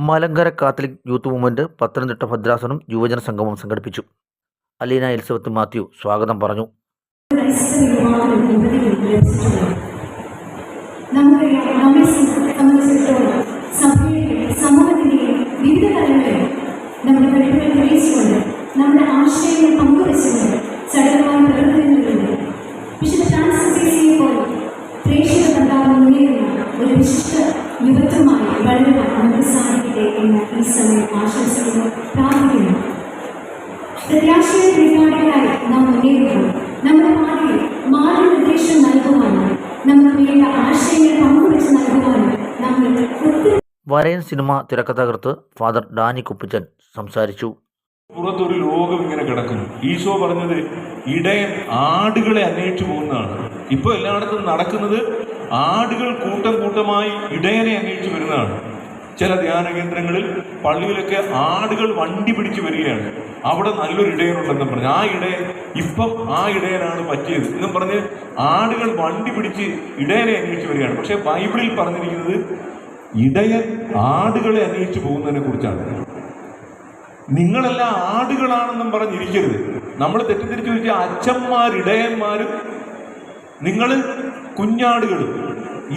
Malankara Catholic youth movement Pathanamthitta ഭദ്രാസനം യുവജന സംഗമം സംഘടിപ്പിച്ചു. അലീന എലിസബത്ത് മാത്യു സ്വാഗതം പറഞ്ഞു. വിവിധ തലങ്ങളിൽ നമ്മുടെ കഴിവുകൾ തെളിയിച്ചുകൊണ്ട് നമ്മുടെ ആശയങ്ങൾ പങ്കുവെച്ചുകൊണ്ട് സജീവമായ പ്രവർത്തനങ്ങളിലൂടെ വിശുദ്ധ ഫ്രാൻസിസിനെ പോലെ പ്രേക്ഷിത ബന്ധാവ് മുന്നേറുന്ന ഒരു വിശിഷ്ട യുവത്വമായി വളരുവാൻ നമുക്ക് സാധിക്കട്ടെ എന്ന് ഈ സമയം ആശംസിക്കുന്നു, പ്രാർത്ഥിക്കുന്നു. പ്രത്യാശയുടെ പരിപാടികളായി നാം മുന്നേറുമ്പോൾ നമ്മുടെ പാതയിൽ മാർഗനിർദ്ദേശം നൽകുവാനും നമുക്ക് വേണ്ട ആശയങ്ങൾ പങ്കുവെച്ച് നൽകുവാനും നമ്മൾ ഒത്തിരി. വരയൻ സിനിമ തിരക്കഥകർത്ത് ഫാദർ ഡാനി കുപ്പിച്ചൻ സംസാരിച്ചു. പുറത്തൊരു ലോകം ഇങ്ങനെ കിടക്കുന്നു. ഈശോ പറഞ്ഞത് ഇടയൻ ആടുകളെ അന്വേഷിച്ചു പോകുന്നതാണ്. ഇപ്പോൾ എല്ലായിടത്തും നടക്കുന്നത് ആടുകൾ കൂട്ടം കൂട്ടമായി ഇടയനെ അന്വേഷിച്ച് വരുന്നതാണ്. ചില ധ്യാന കേന്ദ്രങ്ങളിൽ പള്ളിയിലൊക്കെ ആടുകൾ വണ്ടി പിടിച്ചു വരികയാണ്. അവിടെ നല്ലൊരു ഇടയനുണ്ടെന്നും പറഞ്ഞ് ആ ഇടയനാണ് പറ്റിയത് എന്നും പറഞ്ഞ് ആടുകൾ വണ്ടി പിടിച്ച് ഇടയനെ അന്വേഷിച്ച് വരികയാണ്. പക്ഷെ ബൈബിളിൽ പറഞ്ഞിരിക്കുന്നത് ഇടയൻ ആടുകളെ അന്വേഷിച്ച് പോകുന്നതിനെ കുറിച്ചാണ്. നിങ്ങളെല്ലാം ആടുകളാണെന്നും പറഞ്ഞിരിക്കരുത്. നമ്മൾ തെറ്റിദ്ധരിച്ചു വെച്ചാൽ അച്ഛന്മാർ ഇടയന്മാരും നിങ്ങൾ കുഞ്ഞാടുകളും,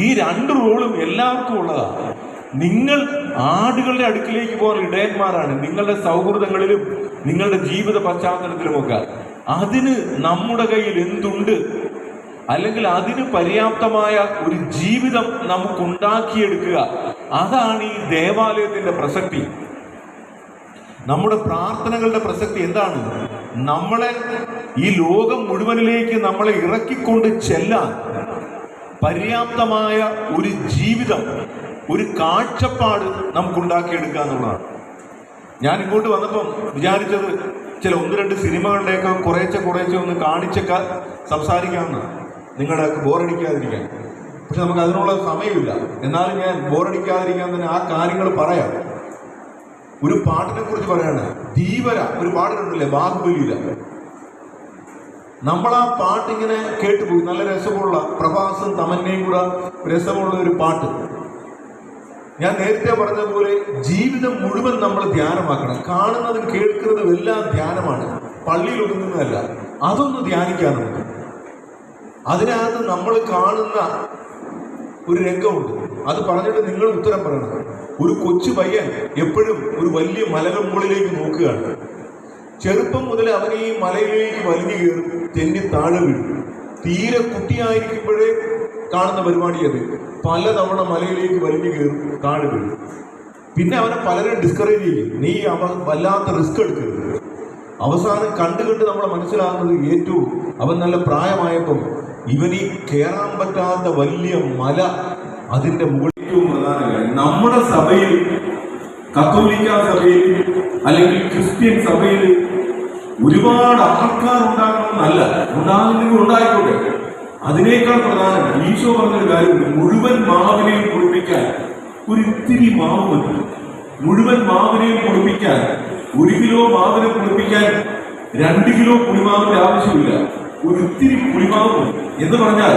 ഈ രണ്ട് റോളും എല്ലാവർക്കും ഉള്ളതാണ്. നിങ്ങൾ ആടുകളുടെ അടുക്കിലേക്ക് പോകുന്ന ഇടയന്മാരാണ്. നിങ്ങളുടെ സൗഹൃദങ്ങളിലും നിങ്ങളുടെ ജീവിത പശ്ചാത്തലത്തിലുമൊക്കെ അതിന് നമ്മുടെ കയ്യിൽ എന്തുണ്ട്, അല്ലെങ്കിൽ അതിന് പര്യാപ്തമായ ഒരു ജീവിതം നമുക്കുണ്ടാക്കിയെടുക്കുക, അതാണ് ഈ ദേവാലയത്തിന്റെ പ്രസക്തി. നമ്മുടെ പ്രാർത്ഥനകളുടെ പ്രസക്തി എന്താണ്? നമ്മളെ ഈ ലോകം മുഴുവനിലേക്ക് നമ്മളെ ഇറക്കിക്കൊണ്ട് ചെല്ലാൻ പര്യാപ്തമായ ഒരു ജീവിതം, ഒരു കാഴ്ചപ്പാട് നമുക്കുണ്ടാക്കിയെടുക്കുക എന്നുള്ളതാണ്. ഞാൻ ഇങ്ങോട്ട് വന്നപ്പം വിചാരിച്ചത് ചില 1-2 സിനിമകളുടെയൊക്കെ കുറേശ്ശെ ഒന്ന് കാണിച്ചൊക്കെ സംസാരിക്കാമെന്ന്, നിങ്ങളുടെ ബോറടിക്കാതിരിക്കാൻ. പക്ഷെ നമുക്ക് അതിനുള്ള സമയമില്ല. എന്നാലും ഞാൻ ബോറടിക്കാതിരിക്കാൻ തന്നെ ആ കാര്യങ്ങൾ പറയാം. ഒരു പാട്ടിനെ കുറിച്ച് പറയാണ്. ധീവര ഒരു പാട്ടിനുണ്ടല്ലേ, ബാഹുബലിയില. നമ്മൾ ആ പാട്ടിങ്ങനെ കേട്ടുപോയി. നല്ല രസമുള്ള, പ്രഭാസും തമന്നയും കൂടെ രസമുള്ള ഒരു പാട്ട്. ഞാൻ നേരത്തെ പറഞ്ഞതുപോലെ ജീവിതം മുഴുവൻ നമ്മൾ ധ്യാനമാക്കണം. കാണുന്നതും കേൾക്കുന്നതും എല്ലാം ധ്യാനമാണ്, പള്ളിയിൽ ഒതുങ്ങുന്നതല്ല. അതൊന്ന് ധ്യാനിക്കാനുണ്ട്. അതിനകത്ത് നമ്മൾ കാണുന്ന ഒരു രംഗമുണ്ട്. അത് പറഞ്ഞിട്ട് നിങ്ങൾ ഉത്തരം പറയണം. ഒരു കൊച്ചു പയ്യൻ എപ്പോഴും ഒരു വലിയ മലകൾ മുകളിലേക്ക് നോക്കുകയാണ്. ചെറുപ്പം മുതൽ അവൻ ഈ മലയിലേക്ക് വലിഞ്ഞു കയറും, തെന്നി താഴെ വീഴും. തീരെ കുട്ടിയായിരിക്കുമ്പോഴേ കാണുന്ന പരിപാടി അത്. പലതവണ മലയിലേക്ക് വലിഞ്ഞു കയറും, താഴെ വീഴും. പിന്നെ അവനെ പലരും ഡിസ്കറേജ് ചെയ്യും, നീ വല്ലാത്ത റിസ്ക് എടുക്കരുത്. അവസാനം കണ്ടുകണ്ട് നമ്മളെ മനസ്സിലാകുന്നത് ഏറ്റവും അവൻ നല്ല പ്രായമായപ്പം ഇവനീ കയറാൻ പറ്റാത്ത വലിയ മല, അതിന്റെ മുകളിൽ ഏറ്റവും പ്രധാന കാര്യം നമ്മുടെ സഭയിൽ, കത്തോലിക്ക സഭയിൽ അല്ലെങ്കിൽ ക്രിസ്ത്യൻ സഭയിൽ ഒരുപാട് ആൾക്കാർ ഉണ്ടാകണമെന്നല്ല, ഉണ്ടാകുന്നെങ്കിൽ ഉണ്ടായിക്കോട്ടെ. അതിനേക്കാൾ പ്രധാനം ഈശോ പറഞ്ഞൊരു കാര്യമുണ്ട്. മുഴുവൻ മാവിനെയും കുളിപ്പിക്കാൻ ഒരിത്തിരി മാവ് മതി. മുഴുവൻ മാവിനെയും കുളിപ്പിക്കാൻ 1 കിലോ മാവിനെ കുളിപ്പിക്കാൻ 2 കിലോ പുളിമാവിന്റെ ആവശ്യമില്ല, ഒരിത്തിരി പുളിമാവ് എന്ന് പറഞ്ഞാൽ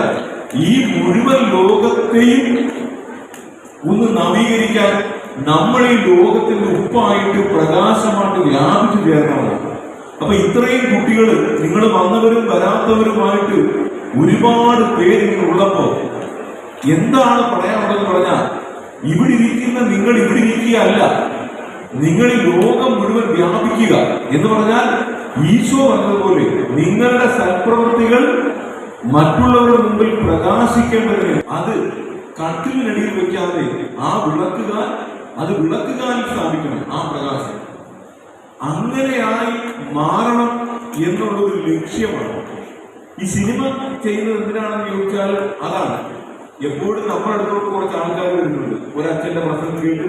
ഈ മുഴുവൻ ലോകത്തെയും ഒന്ന് നവീകരിക്കാൻ നമ്മൾ ഈ ലോകത്തിന്റെ ഉപ്പായിട്ട് പ്രകാശമായിട്ട് വ്യാപിച്ചു ചേർന്നതാണ്. അപ്പൊ ഇത്രയും കുട്ടികൾ, നിങ്ങൾ വന്നവരും വരാത്തവരുമായിട്ട് ഒരുപാട് പേരിങ്ങുള്ളപ്പോ എന്താണ് പറയാനുള്ളതെന്ന് പറഞ്ഞാൽ, ഇവിടെ ഇരിക്കുന്ന നിങ്ങൾ ഇവിടെ ഇരിക്കുകയല്ല, നിങ്ങൾ ഈ ലോകം മുഴുവൻ വ്യാപിക്കുക എന്ന് പറഞ്ഞാൽ ഈശോ പറഞ്ഞതുപോലെ നിങ്ങളുടെ സൽപ്രവൃത്തികൾ മറ്റുള്ളവരുടെ മുമ്പിൽ പ്രകാശിക്കേണ്ടതിന് അത് കട്ടിലിനടിയിൽ വെക്കാതെ ആ വിളക്കുകാലിൽ സ്ഥാപിക്കണം. ആ പ്രകാശം അങ്ങനെയായി മാറണം എന്നുള്ളൊരു ലക്ഷ്യമാണ്. ഈ സിനിമ ചെയ്യുന്നത് എന്തിനാണെന്ന് ചോദിച്ചാൽ അതാണ്. എപ്പോഴും നമ്മുടെ അടുത്തോട്ട് കുറച്ച് ആൾക്കാർ വരുന്നുണ്ട്. ഒരച്ഛന്റെ പ്രസംഗം കേട്ട്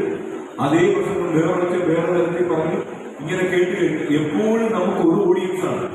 അതേ പ്രസംഗം വേറെ തരത്തിൽ പറഞ്ഞ് ഇങ്ങനെ കേട്ട് എപ്പോഴും നമുക്ക് ഒരു ഓഡിയൻസാണ്.